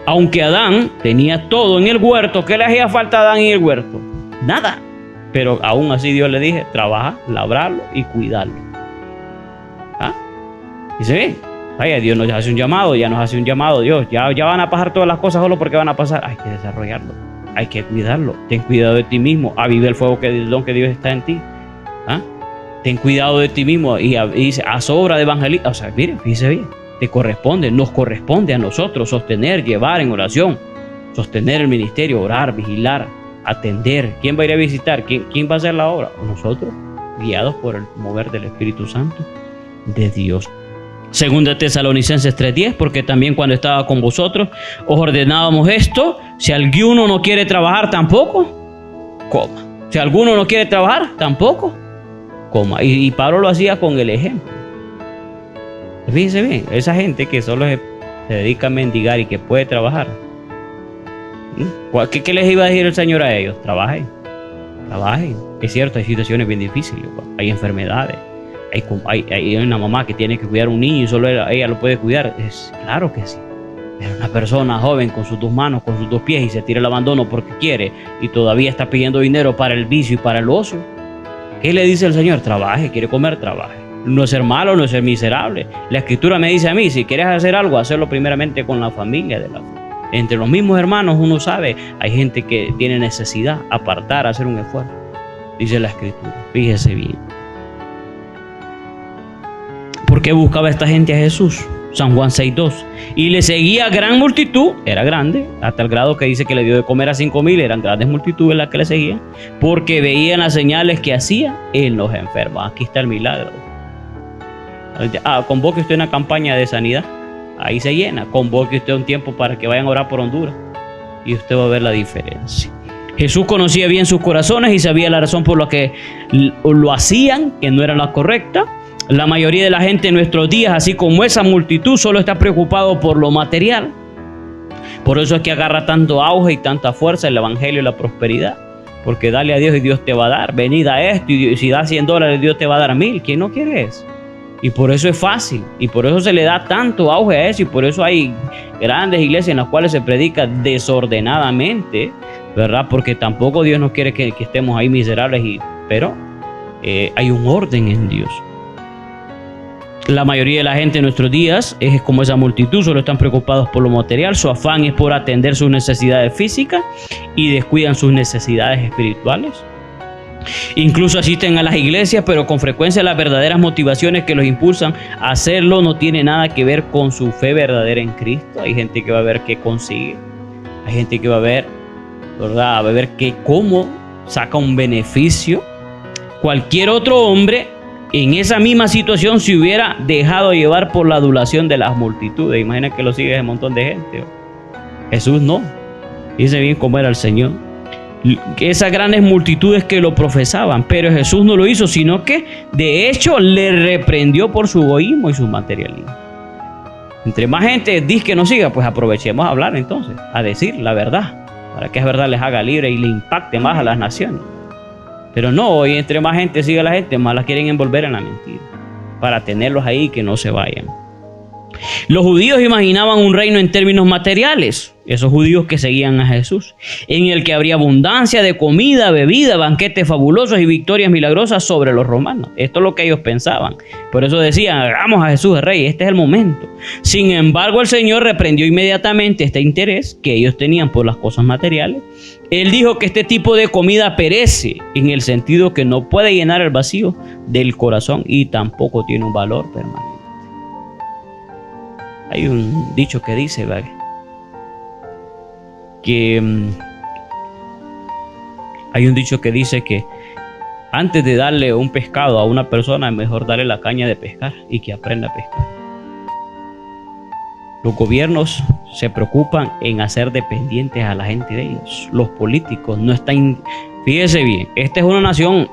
S2: Aunque Adán tenía todo en el huerto, ¿qué le hacía falta a Adán en el huerto? Nada. Pero aún así Dios le dije, trabaja, labrarlo y cuidarlo. ¿Ah? Dice bien, vaya, Dios nos hace un llamado, ya nos hace un llamado Dios. Ya van a pasar todas las cosas solo porque van a pasar. Hay que desarrollarlo, hay que cuidarlo. Ten cuidado de ti mismo, aviva el fuego el don que Dios está en ti. ¿Ah? Ten cuidado de ti mismo y dice, haz obra de evangelista. O sea, miren, fíjese bien, nos corresponde a nosotros sostener, llevar en oración, sostener el ministerio, orar, vigilar, atender. ¿Quién va a ir a visitar? ¿Quién va a hacer la obra? Nosotros, guiados por el mover del Espíritu Santo de Dios. Segunda Tesalonicenses 3:10, porque también cuando estaba con vosotros os ordenábamos esto: si alguno no quiere trabajar, tampoco coma. Si alguno no quiere trabajar, tampoco coma. Y Pablo lo hacía con el ejemplo. Fíjense bien, esa gente que solo se dedica a mendigar y que puede trabajar, ¿qué les iba a decir el Señor a ellos? Trabajen. Es cierto, hay situaciones bien difíciles, hay enfermedades, hay una mamá que tiene que cuidar a un niño y solo ella lo puede cuidar. Claro que sí. Pero una persona joven con sus dos manos, con sus dos pies, y se tira el abandono porque quiere y todavía está pidiendo dinero para el vicio y para el ocio, ¿qué le dice el Señor? Trabaje. Quiere comer, trabaje. No es ser malo, no es ser miserable. La Escritura me dice a mí, si quieres hacer algo, hacerlo primeramente con la familia de la fe. Entre los mismos hermanos uno sabe, hay gente que tiene necesidad, apartar, hacer un esfuerzo. Dice la Escritura, fíjese bien. ¿Por qué buscaba esta gente a Jesús? San Juan 6:2. Y le seguía gran multitud, era grande, hasta el grado que dice que le dio de comer a 5,000, eran grandes multitudes las que le seguían, porque veían las señales que hacía en los enfermos. Aquí está el milagro. Convoque usted una campaña de sanidad, ahí se llena. Convoque usted un tiempo para que vayan a orar por Honduras y usted va a ver la diferencia. Jesús conocía bien sus corazones y sabía la razón por la que lo hacían, que no era la correcta. La mayoría de la gente en nuestros días, así como esa multitud, solo está preocupado por lo material. Por eso es que agarra tanto auge y tanta fuerza el evangelio y la prosperidad. Porque dale a Dios y Dios te va a dar. Venid a esto y si da $100, Dios te va a dar 1,000. ¿Quién no quiere eso? Y por eso es fácil. Y por eso se le da tanto auge a eso. Y por eso hay grandes iglesias en las cuales se predica desordenadamente, ¿verdad? Porque tampoco Dios no quiere que estemos ahí miserables. Pero hay un orden en Dios. La mayoría de la gente en nuestros días es como esa multitud, solo están preocupados por lo material, su afán es por atender sus necesidades físicas y descuidan sus necesidades espirituales. Incluso asisten a las iglesias, pero con frecuencia las verdaderas motivaciones que los impulsan a hacerlo no tienen nada que ver con su fe verdadera en Cristo. Hay gente que va a ver qué consigue, hay gente que va a ver, ¿verdad? Va a ver cómo saca un beneficio. Cualquier otro hombre en esa misma situación se hubiera dejado llevar por la adulación de las multitudes. Imagina que lo sigue ese montón de gente. Jesús no. Dice bien cómo era el Señor. Esas grandes multitudes que lo profesaban, pero Jesús no lo hizo, sino que de hecho le reprendió por su egoísmo y su materialismo. Entre más gente dice que nos siga, pues aprovechemos a hablar entonces, a decir la verdad, para que esa verdad les haga libre y le impacte más a las naciones. Pero no, hoy entre más gente sigue a la gente, más las quieren envolver en la mentira, para tenerlos ahí y que no se vayan. Los judíos imaginaban un reino en términos materiales, esos judíos que seguían a Jesús, en el que habría abundancia de comida, bebida, banquetes fabulosos y victorias milagrosas sobre los romanos. Esto es lo que ellos pensaban. Por eso decían, hagamos a Jesús el rey, este es el momento. Sin embargo, el Señor reprendió inmediatamente este interés que ellos tenían por las cosas materiales. Él dijo que este tipo de comida perece, en el sentido que no puede llenar el vacío del corazón y tampoco tiene un valor permanente. Hay un dicho que dice, ¿verdad?, que antes de darle un pescado a una persona es mejor darle la caña de pescar y que aprenda a pescar. Los gobiernos se preocupan en hacer dependientes a la gente de ellos. Los políticos no están... Fíjese bien, esta es una nación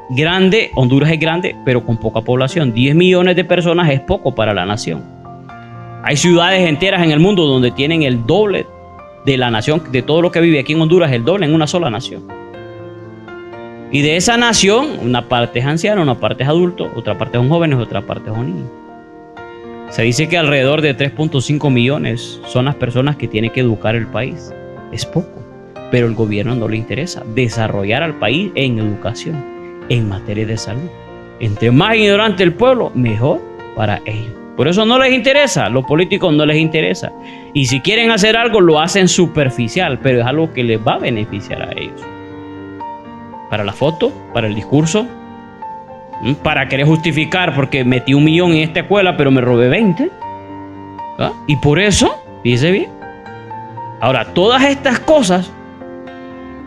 S2: grande, Honduras es grande, pero con poca población. 10 millones de personas es poco para la nación. Hay ciudades enteras en el mundo donde tienen el doble de la nación, de todo lo que vive aquí en Honduras, el doble en una sola nación. Y de esa nación, una parte es anciano, una parte es adulto, otra parte son jóvenes, otra parte son niños. Se dice que alrededor de 3.5 millones son las personas que tiene que educar el país. Es poco, pero el gobierno no le interesa desarrollar al país en educación, en materia de salud. Entre más ignorante el pueblo, mejor para ellos. Por eso no les interesa, los políticos no les interesa. Y si quieren hacer algo, lo hacen superficial, pero es algo que les va a beneficiar a ellos. Para la foto, para el discurso, para querer justificar porque metí 1 millón en esta escuela, pero me robé 20. ¿Ah? Y por eso, fíjese bien. Ahora, todas estas cosas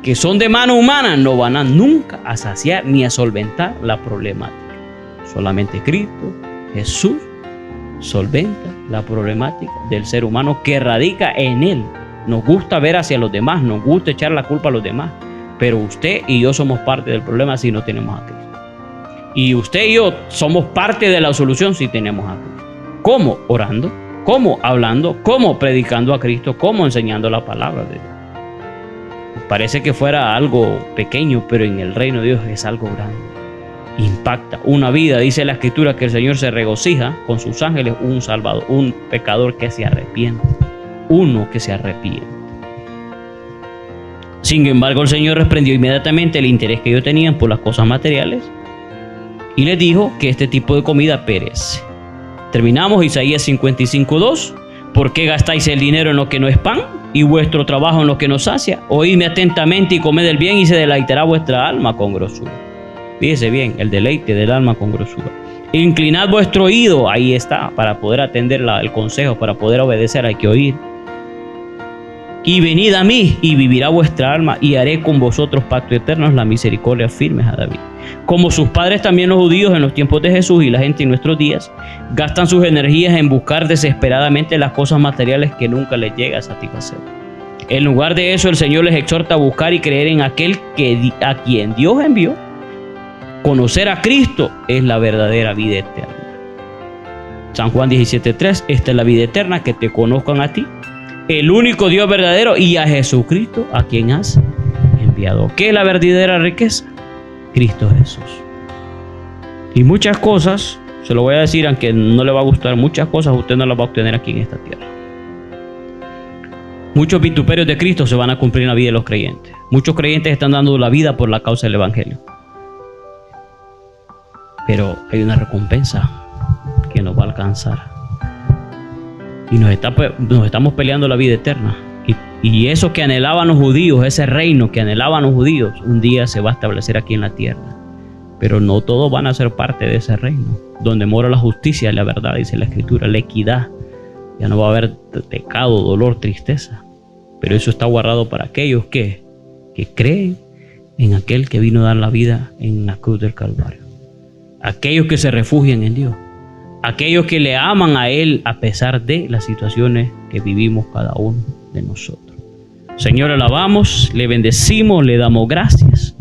S2: que son de mano humana no van a nunca a saciar ni a solventar la problemática. Solamente Cristo, Jesús, solventa la problemática del ser humano que radica en él. Nos gusta ver hacia los demás, nos gusta echar la culpa a los demás, pero usted y yo somos parte del problema si no tenemos a Cristo. Y usted y yo somos parte de la solución si tenemos a Cristo. ¿Cómo? Orando. ¿Cómo? Hablando. ¿Cómo? Predicando a Cristo. ¿Cómo? Enseñando la palabra de Dios. Parece que fuera algo pequeño, pero en el reino de Dios es algo grande. Impacta una vida. Dice la Escritura que el Señor se regocija con sus ángeles un salvador, un pecador que se arrepiente. Uno que se arrepiente. Sin embargo, el Señor reprendió inmediatamente el interés que ellos tenían por las cosas materiales y les dijo que este tipo de comida perece. Terminamos Isaías 55:2. ¿Por qué gastáis el dinero en lo que no es pan y vuestro trabajo en lo que no sacia? Oídme atentamente y comed el bien y se deleitará vuestra alma con grosura. Fíjese bien, el deleite del alma con grosura. Inclinad vuestro oído, ahí está, para poder atender el consejo, para poder obedecer hay que oír. Y venid a mí y vivirá vuestra alma y haré con vosotros pacto eterno, la misericordia firme a David. Como sus padres también los judíos en los tiempos de Jesús y la gente en nuestros días gastan sus energías en buscar desesperadamente las cosas materiales que nunca les llega a satisfacer. En lugar de eso, el Señor les exhorta a buscar y creer en aquel a quien Dios envió. Conocer a Cristo es la verdadera vida eterna. San Juan 17:3, esta es la vida eterna, que te conozcan a ti, el único Dios verdadero, y a Jesucristo a quien has enviado. ¿Qué es la verdadera riqueza? Cristo Jesús. Y muchas cosas, se lo voy a decir, aunque no le va a gustar, muchas cosas usted no las va a obtener aquí en esta tierra. Muchos vituperios de Cristo se van a cumplir en la vida de los creyentes. Muchos creyentes están dando la vida por la causa del Evangelio. Pero hay una recompensa que nos va a alcanzar. Y nos estamos peleando la vida eterna. Y eso que anhelaban los judíos, ese reino que anhelaban los judíos, un día se va a establecer aquí en la tierra. Pero no todos van a ser parte de ese reino, donde mora la justicia y la verdad, dice la Escritura, la equidad. Ya no va a haber pecado, dolor, tristeza. Pero eso está guardado para aquellos que creen en aquel que vino a dar la vida en la cruz del Calvario. Aquellos que se refugian en Dios. Aquellos que le aman a Él a pesar de las situaciones que vivimos cada uno de nosotros. Señor, alabamos, le bendecimos, le damos gracias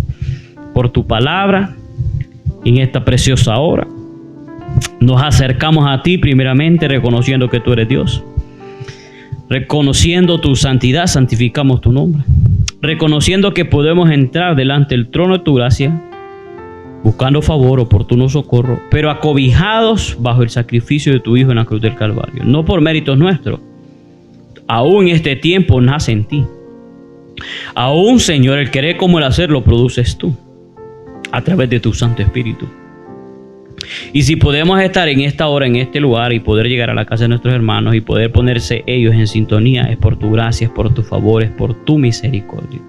S2: por tu palabra en esta preciosa hora. Nos acercamos a ti primeramente reconociendo que tú eres Dios. Reconociendo tu santidad, santificamos tu nombre. Reconociendo que podemos entrar delante del trono de tu gracia, buscando favor, oportuno socorro, pero acobijados bajo el sacrificio de tu Hijo en la cruz del Calvario. No por méritos nuestros. Aún este tiempo nace en ti. Aún, Señor, el querer como el hacer lo produces tú, a través de tu Santo Espíritu. Y si podemos estar en esta hora, en este lugar, y poder llegar a la casa de nuestros hermanos y poder ponerse ellos en sintonía, es por tu gracia, es por tu favor, es por tu misericordia.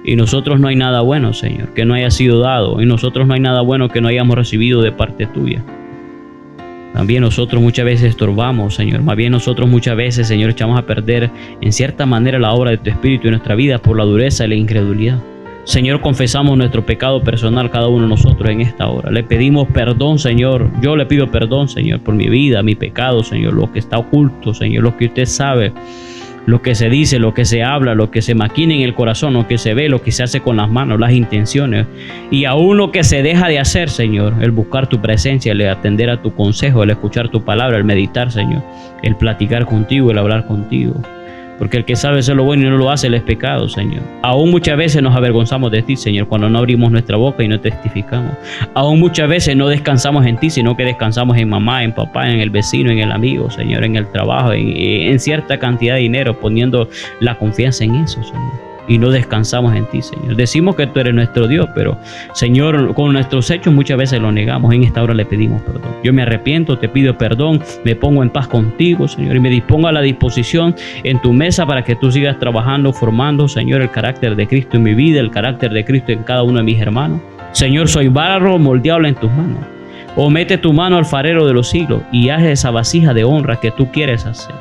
S2: Y nosotros no hay nada bueno, Señor, que no haya sido dado. Y nosotros no hay nada bueno que no hayamos recibido de parte tuya. También nosotros muchas veces estorbamos, Señor. Más bien nosotros muchas veces, Señor, echamos a perder en cierta manera la obra de tu Espíritu en nuestra vida por la dureza y la incredulidad. Señor, confesamos nuestro pecado personal cada uno de nosotros en esta hora. Le pedimos perdón, Señor. Yo le pido perdón, Señor, por mi vida, mi pecado, Señor, lo que está oculto, Señor, lo que usted sabe, lo que se dice, lo que se habla, lo que se maquina en el corazón, lo que se ve, lo que se hace con las manos, las intenciones y aún lo que se deja de hacer, Señor, el buscar tu presencia, el atender a tu consejo, el escuchar tu palabra, el meditar, Señor, el platicar contigo, el hablar contigo. Porque el que sabe hacer lo bueno y no lo hace, él es pecado, Señor. Aún muchas veces nos avergonzamos de ti, Señor, cuando no abrimos nuestra boca y no testificamos. Aún muchas veces no descansamos en ti, sino que descansamos en mamá, en papá, en el vecino, en el amigo, Señor, en el trabajo, en cierta cantidad de dinero, poniendo la confianza en eso, Señor. Y no descansamos en ti, Señor. Decimos que tú eres nuestro Dios, pero, Señor, con nuestros hechos muchas veces lo negamos. En esta hora le pedimos perdón. Yo me arrepiento, te pido perdón, me pongo en paz contigo, Señor, y me dispongo a la disposición en tu mesa para que tú sigas trabajando, formando, Señor, el carácter de Cristo en mi vida, el carácter de Cristo en cada uno de mis hermanos. Señor, soy barro moldeable en tus manos. O mete tu mano al farero de los siglos y haz esa vasija de honra que tú quieres hacer.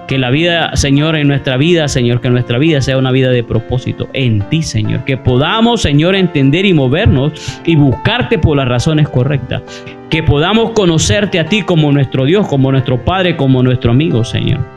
S2: Que la vida, Señor, en nuestra vida, Señor, que nuestra vida sea una vida de propósito en ti, Señor. Que podamos, Señor, entender y movernos y buscarte por las razones correctas. Que podamos conocerte a ti como nuestro Dios, como nuestro Padre, como nuestro amigo, Señor.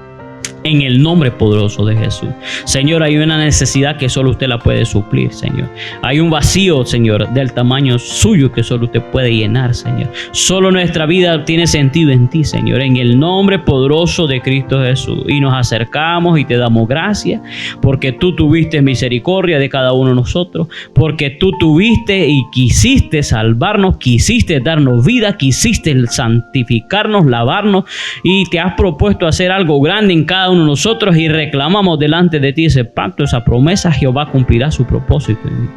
S2: En el nombre poderoso de Jesús. Señor, hay una necesidad que solo usted la puede suplir, Señor. Hay un vacío, Señor, del tamaño suyo que solo usted puede llenar, Señor. Solo nuestra vida tiene sentido en ti, Señor. En el nombre poderoso de Cristo Jesús. Y nos acercamos y te damos gracias porque tú tuviste misericordia de cada uno de nosotros. Porque tú tuviste y quisiste salvarnos, quisiste darnos vida, quisiste santificarnos, lavarnos y te has propuesto hacer algo grande en cada uno de nosotros y reclamamos delante de ti ese pacto, esa promesa. Jehová cumplirá su propósito en mí.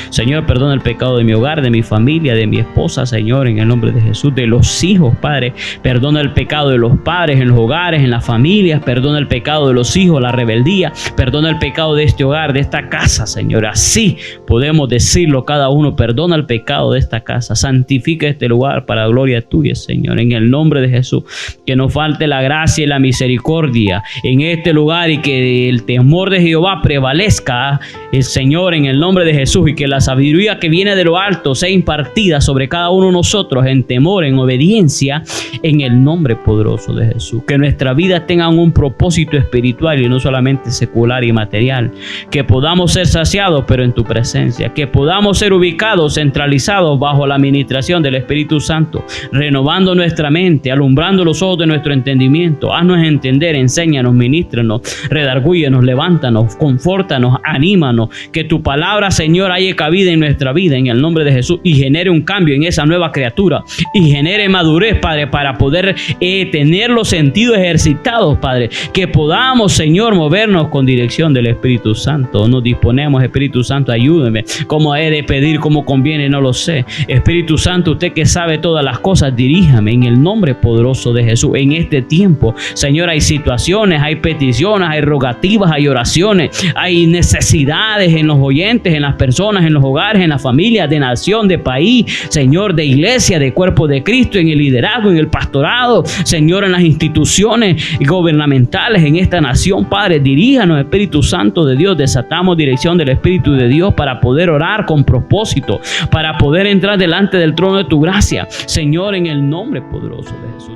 S2: Señor, perdona el pecado de mi hogar, de mi familia, de mi esposa, Señor, en el nombre de Jesús, de los hijos, Padre. Perdona el pecado de los padres en los hogares, en las familias. Perdona el pecado de los hijos, la rebeldía. Perdona el pecado de este hogar, de esta casa, Señor. Así podemos decirlo cada uno. Perdona el pecado de esta casa. Santifica este lugar para gloria tuya, Señor, en el nombre de Jesús. Que nos falte la gracia y la misericordia en este lugar y que el temor de Jehová prevalezca, el Señor, en el nombre de Jesús. Y que la sabiduría que viene de lo alto sea impartida sobre cada uno de nosotros en temor, en obediencia, en el nombre poderoso de Jesús. Que nuestra vida tenga un propósito espiritual y no solamente secular y material. Que podamos ser saciados, pero en tu presencia. Que podamos ser ubicados, centralizados bajo la administración del Espíritu Santo, renovando nuestra mente, alumbrando los ojos de nuestro entendimiento. Haznos entender, enséñanos, ministranos, redargúyenos, levántanos, confórtanos, anímanos. Que tu palabra, Señor, haya cabida en nuestra vida en el nombre de Jesús y genere un cambio en esa nueva criatura y genere madurez, Padre, para poder tener los sentidos ejercitados, Padre. Que podamos, Señor, movernos con dirección del Espíritu Santo. Nos disponemos, Espíritu Santo, ayúdeme. Cómo he de pedir, cómo conviene, no lo sé. Espíritu Santo, usted que sabe todas las cosas, diríjame en el nombre poderoso de Jesús. En este tiempo, Señor, hay situaciones, hay peticiones, hay rogativas, hay oraciones, hay necesidades en los oyentes, en las personas, en los hogares, en la familia, de nación, de país, Señor, de iglesia, de cuerpo de Cristo, en el liderazgo, en el pastorado, Señor, en las instituciones gubernamentales, en esta nación, Padre. Diríjanos, Espíritu Santo de Dios. Desatamos dirección del Espíritu de Dios para poder orar con propósito, para poder entrar delante del trono de tu gracia, Señor, en el nombre poderoso de Jesús.